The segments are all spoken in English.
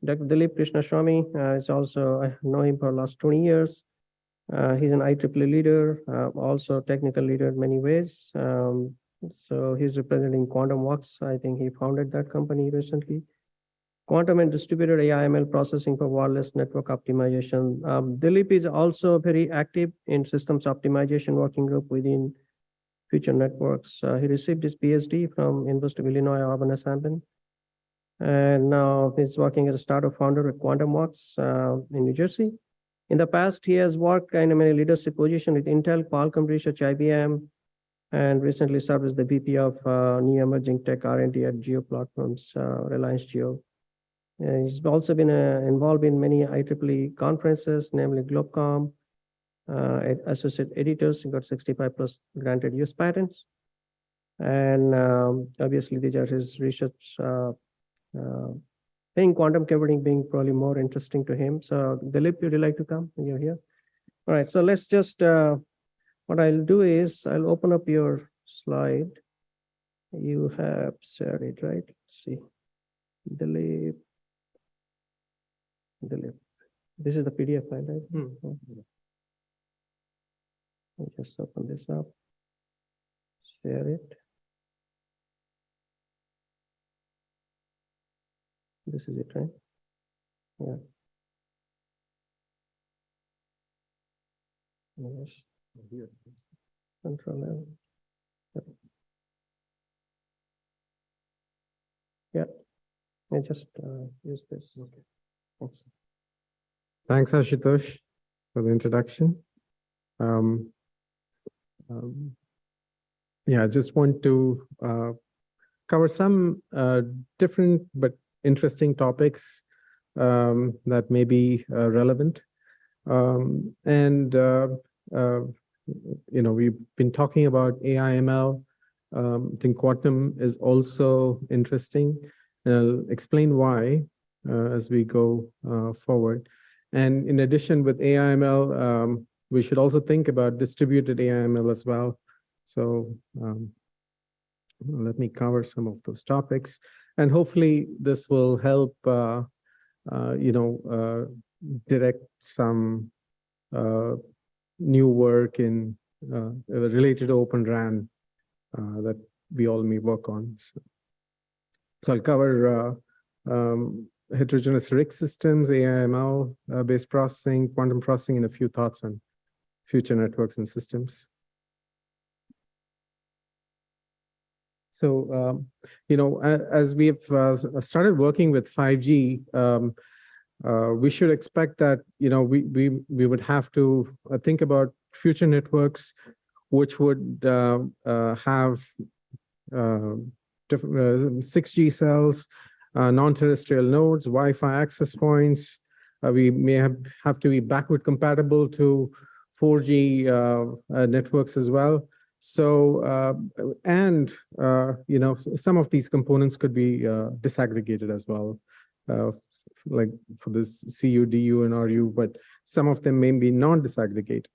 Dr. Dilip Krishnaswamy is also, I know him for the last 20 years. He's an IEEE leader, also technical leader in many ways. So he's representing Quantum Works. I think he founded that company recently. Quantum and distributed AI/ML processing for wireless network optimization. Dilip is also very active in systems optimization working group within Future Networks. He received his PhD from University of Illinois Urbana-Champaign. And now he's working as a startup founder at Quantum Works in New Jersey. In the past, he has worked in many leadership positions with Intel, Qualcomm Research, IBM, and recently served as the VP of New Emerging Tech R&D at Geo Platforms, Reliance Geo. He's also been involved in many IEEE conferences, namely Globecom, associate editors. He got 65 plus granted US patents. And obviously, these are his research. I think quantum computing being probably more interesting to him. So Dilip, would you like to come? You're here. All right, so let's just, what I'll do is I'll open up your slide. You have shared it, right? Let's see. Dilip. This is the PDF file, right? I'll just open this up. Share it. This is it, right? Yeah. Yes. Control L. Yeah. I just use this. Okay. Thanks. Thanks, Ashutosh, for the introduction. Yeah, I just want to cover some different but interesting topics that may be relevant. You know, we've been talking about AI/ML. I think quantum is also interesting. I'll explain why as we go forward. And in addition, with AI/ML, we should also think about distributed AI/ML as well. So let me cover some of those topics. And hopefully this will help, you know, direct some new work in related to Open RAN that we all may work on. So I'll cover heterogeneous RIC systems, AI/ML based processing, quantum processing, and a few thoughts on future networks and systems. So, you know, as we've started working with 5G, we should expect that, you know, we would have to think about future networks which would have 6G cells, non-terrestrial nodes, Wi-Fi access points. We may have to be backward compatible to 4G networks as well. So, you know, some of these components could be disaggregated as well, like for this CU, DU, and RU, but some of them may be non-disaggregated.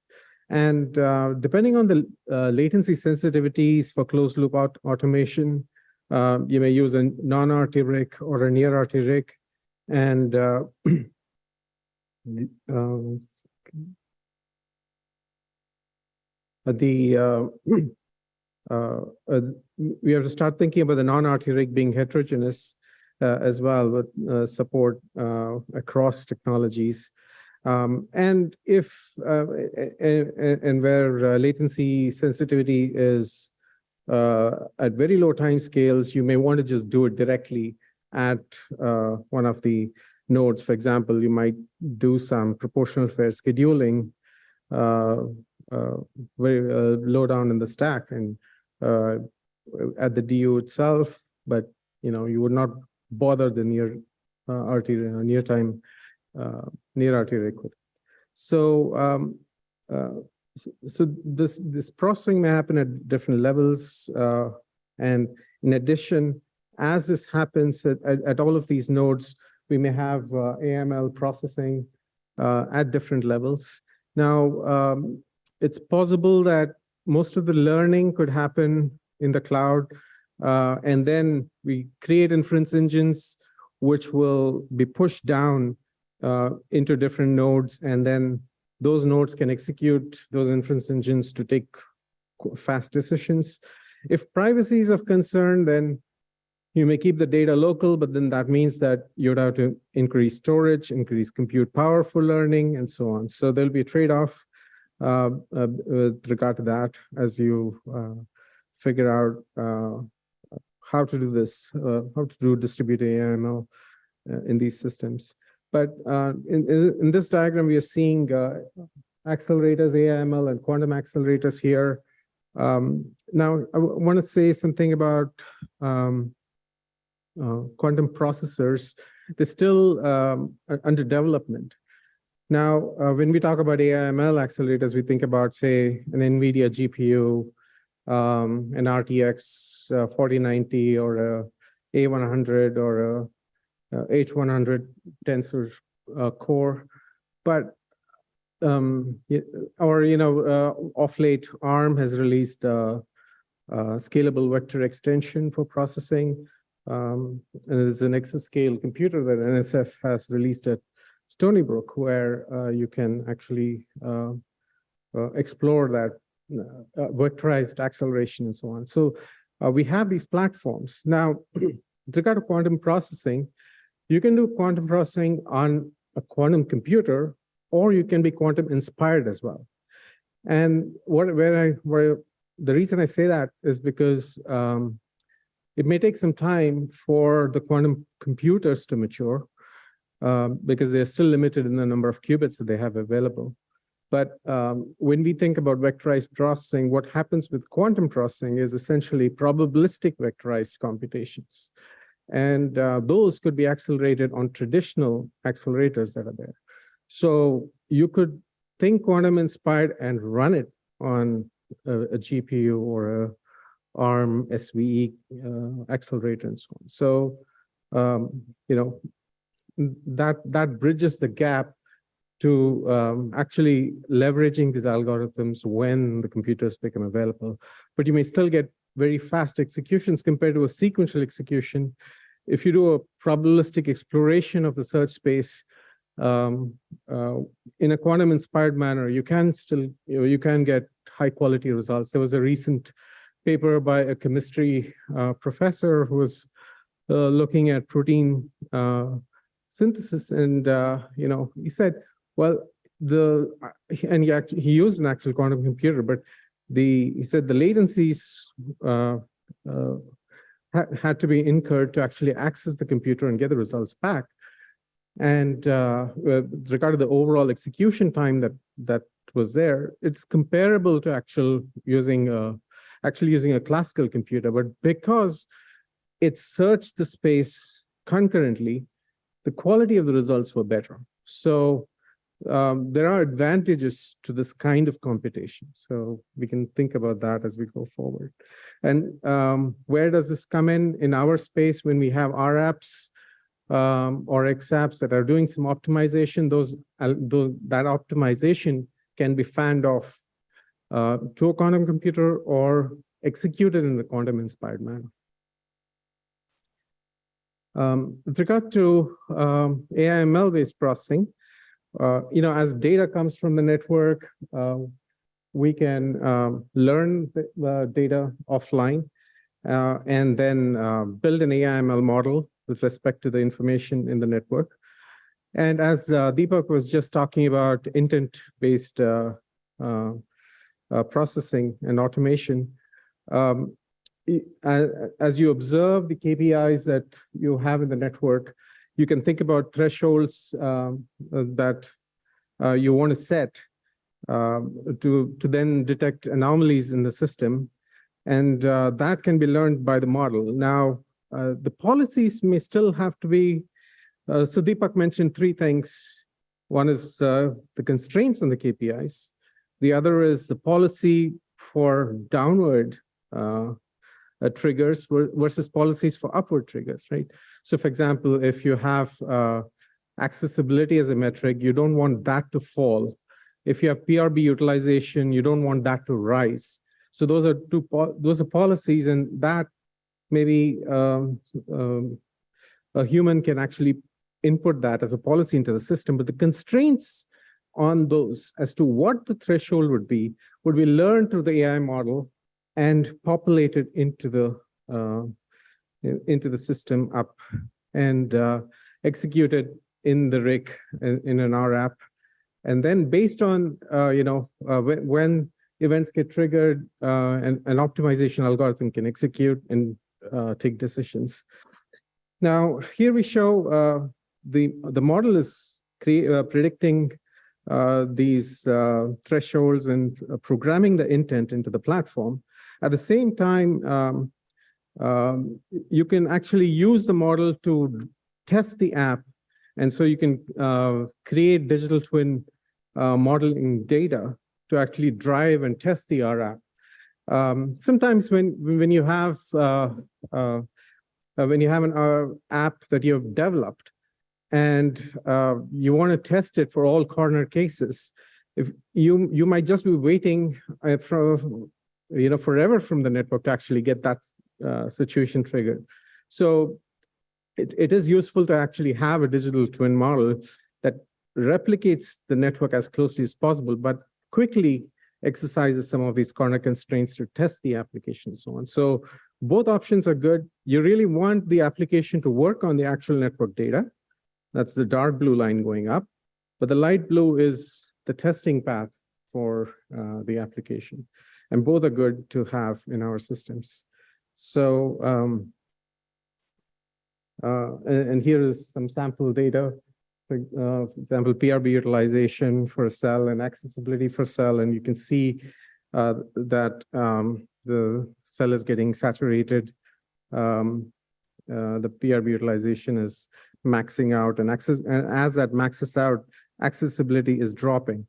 And depending on the latency sensitivities for closed loop automation, you may use a non-RT RIC or a near-RT RIC. And we have to start thinking about the non-RT RIC being heterogeneous as well, with support across technologies. And if and where latency sensitivity is at very low time scales, you may want to just do it directly at one of the nodes. For example, you might do some proportional fair scheduling very low down in the stack and at the DU itself, but you know, you would not bother the near RT near time near RT RIC. So so this processing may happen at different levels, and in addition, as this happens at all of these nodes, we may have AML processing at different levels. Now, it's possible that most of the learning could happen in the cloud, and then we create inference engines which will be pushed down into different nodes, and then those nodes can execute those inference engines to take fast decisions. If privacy is of concern, then you may keep the data local, but then that means that you'd have to increase storage, increase compute power for learning, and so on. So there'll be a trade-off with regard to that as you figure out how to do this, how to do distributed AI/ML in these systems. But in this diagram, we are seeing accelerators, AI/ML, and quantum accelerators here. Now, I want to say something about quantum processors. They're still under development. Now, when we talk about AI/ML accelerators, we think about, say, an NVIDIA GPU, an RTX 4090, or a A100, or a H100 tensor core. But off late, ARM has released a scalable vector extension for processing. And there's an exascale computer that NSF has released at Stony Brook, where you can actually explore that vectorized acceleration and so on. So we have these platforms. Now, with regard to quantum processing, you can do quantum processing on a quantum computer, or you can be quantum inspired as well. And the reason I say that is because it may take some time for the quantum computers to mature, because they're still limited in the number of qubits that they have available. But when we think about vectorized processing, what happens with quantum processing is essentially probabilistic vectorized computations. And those could be accelerated on traditional accelerators that are there. So you could think quantum inspired and run it on a GPU or a ARM SVE accelerator and so on. So, that bridges the gap to actually leveraging these algorithms when the computers become available. But you may still get very fast executions compared to a sequential execution. If you do a probabilistic exploration of the search space in a quantum-inspired manner, you can still you can get high-quality results. There was a recent paper by a chemistry professor who was looking at protein synthesis, and he said, well, he used an actual quantum computer, but he said the latencies had to be incurred to actually access the computer and get the results back. And with regard to the overall execution time that was there, it's comparable to actually using a classical computer, but because it searched the space concurrently, the quality of the results were better. So there are advantages to this kind of computation. So we can think about that as we go forward. And where does this come in our space? When we have R apps or X apps that are doing some optimization, that optimization can be fanned off to a quantum computer or executed in a quantum-inspired manner. With regard to AI/ML-based processing, as data comes from the network, we can learn the data offline and then build an AI/ML model with respect to the information in the network. And as Deepak was just talking about intent-based processing and automation, as you observe the KPIs that you have in the network, you can think about thresholds that you want to set to then detect anomalies in the system. And that can be learned by the model. Now, the policies may still have to be, so Deepak mentioned three things. One is the constraints on the KPIs. The other is the policy for downward triggers versus policies for upward triggers, right? So for example, if you have accessibility as a metric, you don't want that to fall. If you have PRB utilization, you don't want that to rise. So those are policies, and that maybe a human can actually input that as a policy into the system, but the constraints on those as to what the threshold would be learned through the AI model and populated into the system up and executed in the RIC in an R app. And then based on, when events get triggered, an optimization algorithm can execute and take decisions. Now, here we show the model is predicting these thresholds and programming the intent into the platform. At the same time, you can actually use the model to test the app. And so you can create digital twin modeling data to actually drive and test the R app. Sometimes when you have an app that you have developed and you want to test it for all corner cases, if you might just be waiting forever from the network to actually get that situation triggered. So it is useful to actually have a digital twin model that replicates the network as closely as possible, but quickly exercises some of these corner constraints to test the application and so on. So both options are good. You really want the application to work on the actual network data. That's the dark blue line going up. But the light blue is the testing path for the application. And both are good to have in our systems. So, and here is some sample data. For example, PRB utilization for a cell and accessibility for cell. And you can see that the cell is getting saturated. The PRB utilization is maxing out, and as that maxes out, accessibility is dropping.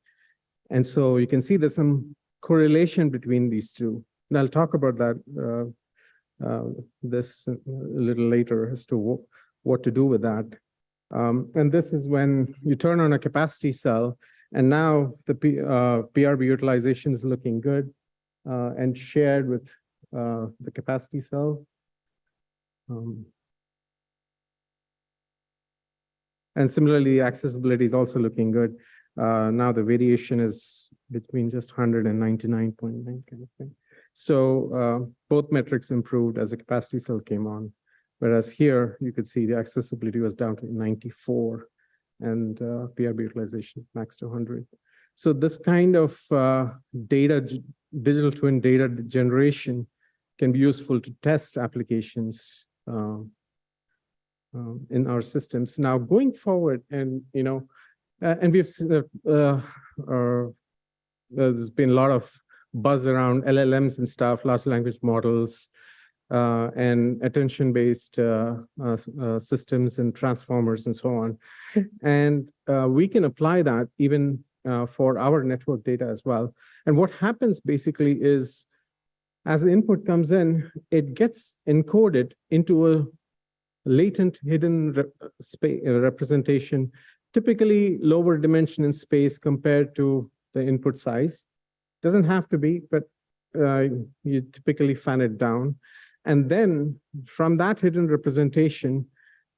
And so you can see there's some correlation between these two. And I'll talk about that this a little later as to what to do with that. And this is when you turn on a capacity cell, and now the PRB utilization is looking good and shared with the capacity cell. And similarly, accessibility is also looking good. Now the variation is between just 100 and 99.9 kind of thing. So both metrics improved as the capacity cell came on. Whereas here, you could see the accessibility was down to 94 and PRB utilization max to 100. So this kind of digital twin data generation can be useful to test applications in our systems. Now, going forward, and and we've there's been a lot of buzz around LLMs and stuff, large language models, and attention-based systems and transformers and so on. And we can apply that even for our network data as well. And what happens basically is, as the input comes in, it gets encoded into a latent hidden representation, typically lower dimension in space compared to the input size. Doesn't have to be, but you typically fan it down. And then from that hidden representation,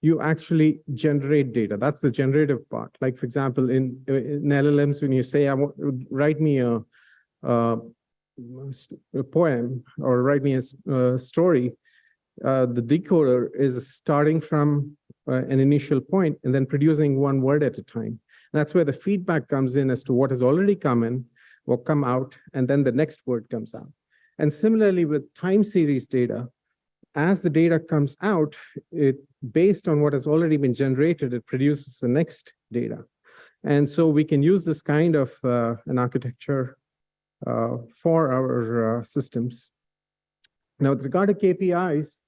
you actually generate data. That's the generative part. Like, for example, in LLMs, when you say, write me a poem or write me a story, the decoder is starting from an initial point and then producing one word at a time. That's where the feedback comes in as to what has already come in, will come out, and then the next word comes out. And similarly with time series data, as the data comes out, based on what has already been generated, it produces the next data. And so we can use this kind of an architecture for our systems. Now, with regard to KPIs,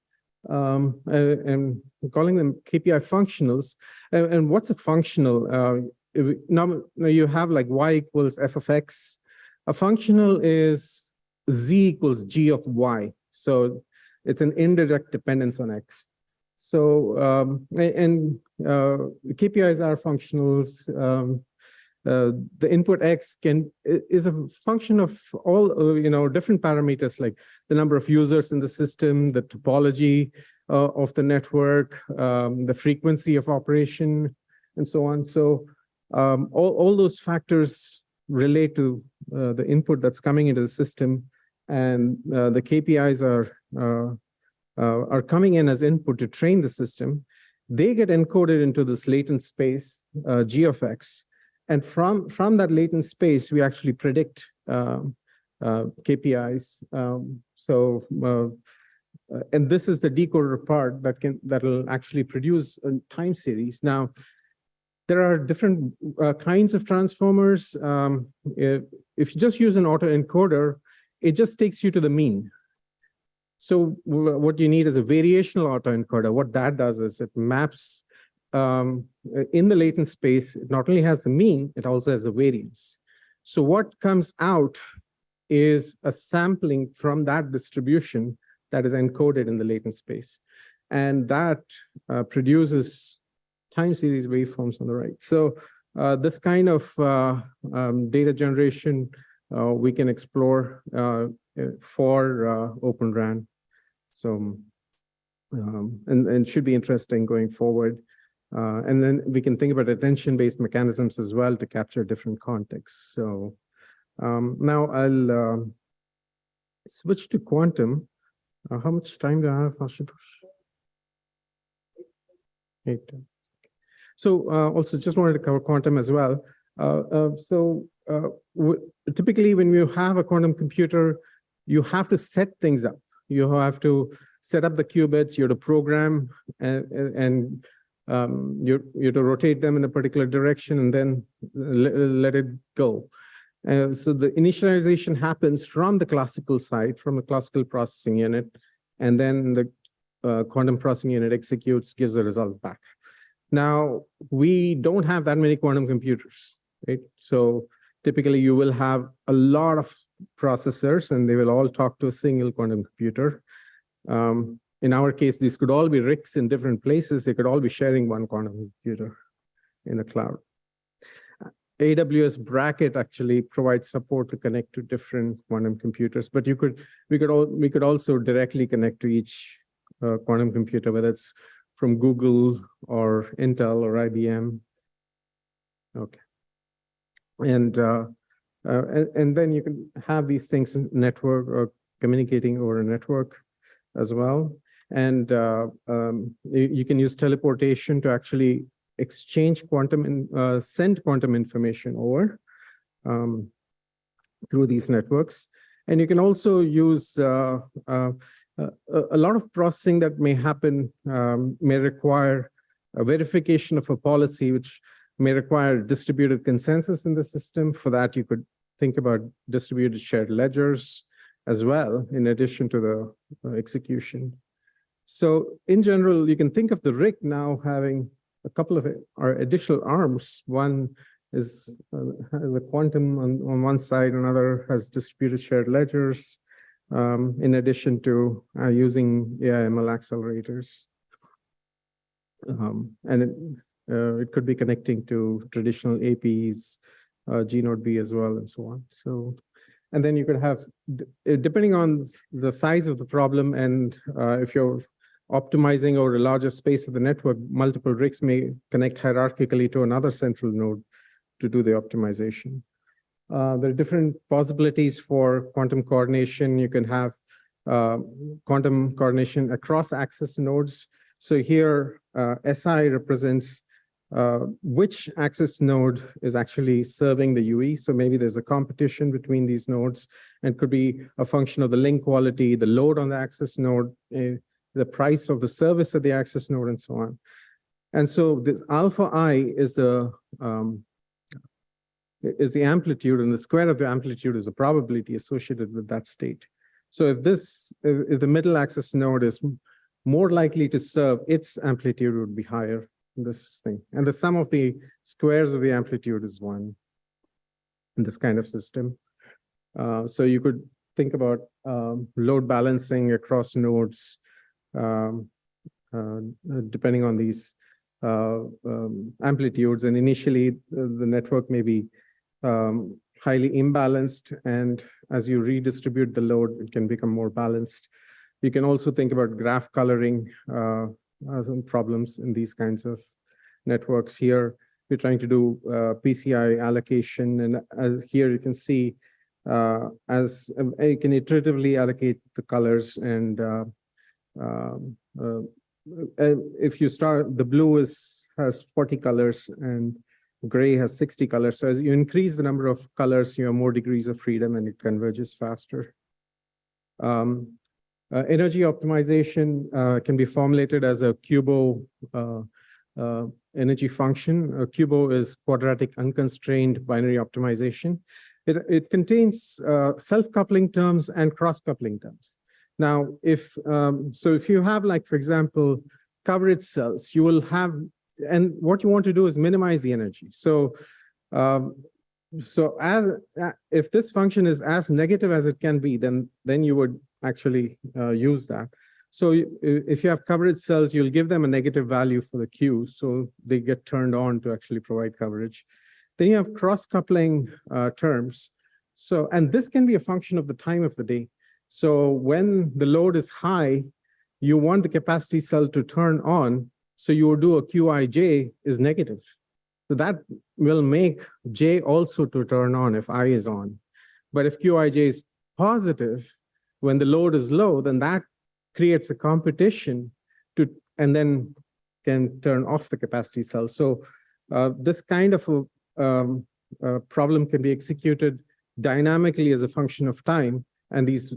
and calling them KPI functionals, and what's a functional? Now you have like y equals f of x. A functional is z equals g of y. So it's an indirect dependence on x. So, KPIs are functionals. the input X is a function of all different parameters like the number of users in the system, the topology of the network, the frequency of operation, and so on. So all those factors relate to the input that's coming into the system, and the KPIs are coming in as input to train the system. They get encoded into this latent space, G of X. And from that latent space, we actually predict KPIs. And this is the decoder part that will actually produce a time series. Now, there are different kinds of transformers. If you just use an autoencoder, it just takes you to the mean. So what you need is a variational autoencoder. What that does is it maps in the latent space. It not only has the mean, it also has the variance. So what comes out is a sampling from that distribution that is encoded in the latent space. And that produces time series waveforms on the right. So this kind of data generation we can explore for Open RAN. So, and should be interesting going forward. And then we can think about attention-based mechanisms as well to capture different contexts. So now I'll switch to quantum. How much time do I have, Ashutosh? 8. So also just wanted to cover quantum as well. Typically when you have a quantum computer, you have to set things up. You have to set up the qubits, you have to program, and you have to rotate them in a particular direction and then let it go. So the initialization happens from the classical side, from the classical processing unit, and then the quantum processing unit executes, gives a result back. Now, we don't have that many quantum computers, right? So typically you will have a lot of processors and they will all talk to a single quantum computer. In our case, these could all be RICs in different places. They could all be sharing one quantum computer in the cloud. AWS Bracket actually provides support to connect to different quantum computers, but we could also directly connect to each quantum computer, whether it's from Google or Intel or IBM. Okay, and then you can have these things network or communicating over a network as well, and you can use teleportation to actually exchange quantum and send quantum information over through these networks. And you can also use a lot of processing that may happen, may require a verification of a policy, which may require distributed consensus in the system. For that, you could think about distributed shared ledgers as well, in addition to the execution. So in general, you can think of the RIC now having a couple of additional arms. One has a quantum on one side, another has distributed shared ledgers, in addition to using AI/ML accelerators. And it could be connecting to traditional APs, G-Node B as well, and so on. So, and then you could have, depending on the size of the problem, and if you're optimizing over a larger space of the network, multiple RICs may connect hierarchically to another central node to do the optimization. There are different possibilities for quantum coordination. You can have quantum coordination across access nodes. So here, SI represents which access node is actually serving the UE. So maybe there's a competition between these nodes, and could be a function of the link quality, the load on the access node, the price of the service at the access node, and so on. And so this alpha I is the amplitude, and the square of the amplitude is the probability associated with that state. So if the middle access node is more likely to serve, its amplitude would be higher in this thing. And the sum of the squares of the amplitude is 1 in this kind of system. So you could think about load balancing across nodes, depending on these amplitudes, and initially the network may be highly imbalanced, and as you redistribute the load, it can become more balanced. You can also think about graph coloring some problems in these kinds of networks. Here, we're trying to do PCI allocation, and here you can see as you can iteratively allocate the colors, and if you start, the blue has 40 colors and gray has 60 colors. So as you increase the number of colors, you have more degrees of freedom and it converges faster. Energy optimization can be formulated as a QUBO energy function. QUBO is quadratic unconstrained binary optimization. It contains self-coupling terms and cross-coupling terms. Now, if you have, like, for example, coverage cells, you will have, and what you want to do is minimize the energy. So if this function is as negative as it can be, then you would actually use that. So if you have coverage cells, you'll give them a negative value for the Q, so they get turned on to actually provide coverage. Then you have cross-coupling terms. So, and this can be a function of the time of the day. So when the load is high, you want the capacity cell to turn on, so you will do a QIJ is negative. So that will make J also to turn on if I is on. But if QIJ is positive, when the load is low, then that creates a competition to, and then can turn off the capacity cell. So this kind of a problem can be executed dynamically as a function of time. And these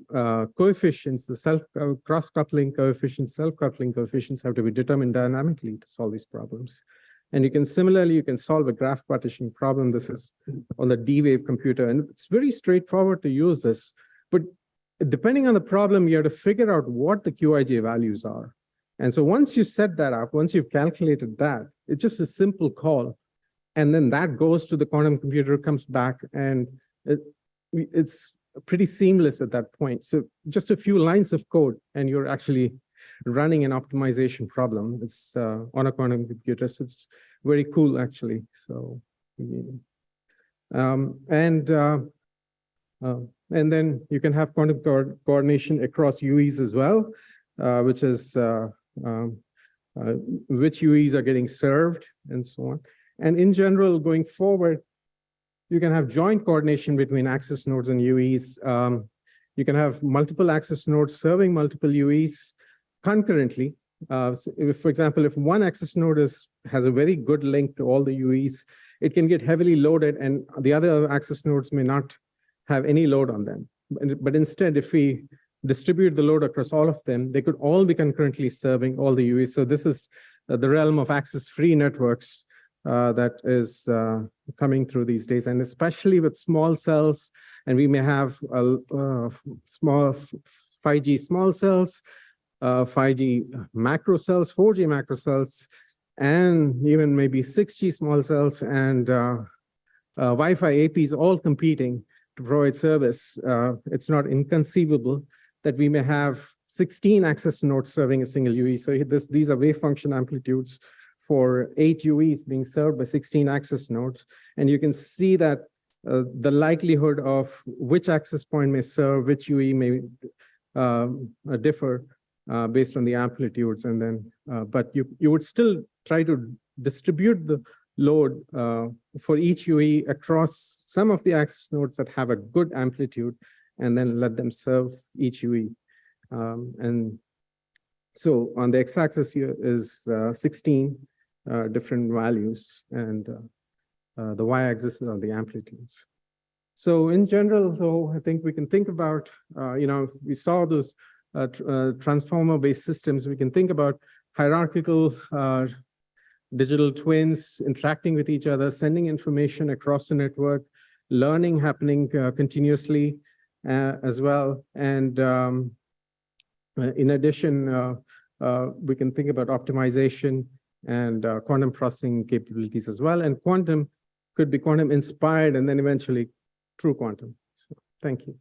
coefficients, the cross-coupling coefficients, self-coupling coefficients have to be determined dynamically to solve these problems. And you can similarly, you can solve a graph partition problem. This is on the D-Wave computer. And it's very straightforward to use this. But depending on the problem, you have to figure out what the QIJ values are. And so once you set that up, once you've calculated that, it's just a simple call. And then that goes to the quantum computer, comes back, and it's pretty seamless at that point. So just a few lines of code, and you're actually running an optimization problem. It's on a quantum computer, so it's very cool, actually. So, and then you can have quantum coordination across UEs as well, which is which UEs are getting served, and so on. And in general, going forward, you can have joint coordination between access nodes and UEs. You can have multiple access nodes serving multiple UEs concurrently. If, for example, if one access node has a very good link to all the UEs, it can get heavily loaded, and the other access nodes may not have any load on them. But instead, if we distribute the load across all of them, they could all be concurrently serving all the UEs. So this is the realm of access-free networks that is coming through these days, and especially with small cells. And we may have small 5G small cells, 5G macro cells, 4G macro cells, and even maybe 6G small cells, and Wi-Fi APs all competing to provide service. It's not inconceivable that we may have 16 access nodes serving a single UE. So these are wave function amplitudes for 8 UEs being served by 16 access nodes. And you can see that the likelihood of which access point may serve which UE may differ based on the amplitudes. And then, but you would still try to distribute the load for each UE across some of the access nodes that have a good amplitude, and then let them serve each UE. And so on the x-axis here is 16 different values, and the y-axis are the amplitudes. So in general, though, I think we can think about, we saw those transformer-based systems. We can think about hierarchical digital twins interacting with each other, sending information across the network, learning happening continuously as well. And in addition, we can think about optimization and quantum processing capabilities as well. And quantum could be quantum inspired and then eventually true quantum. So, thank you.